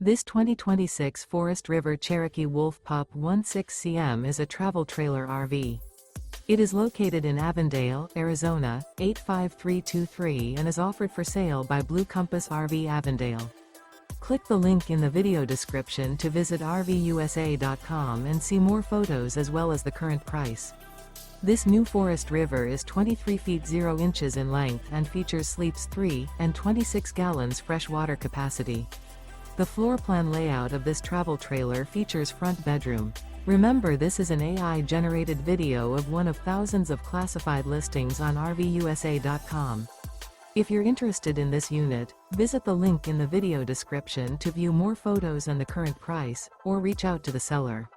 This 2026 Forest River Cherokee Wolf Pup 16cm is a travel trailer RV. It is located in Avondale, Arizona, 85323 and is offered for sale by Blue Compass RV Avondale. Click the link in the video description to visit RVUSA.com and see more photos as well as the current price. This new Forest River is 23 feet 0 inches in length and features sleeps 3 and 26 gallons fresh water capacity. The floor plan layout of this travel trailer features front bedroom. Remember, this is an AI-generated video of one of thousands of classified listings on RVUSA.com. If you're interested in this unit, visit the link in the video description to view more photos and the current price, or reach out to the seller.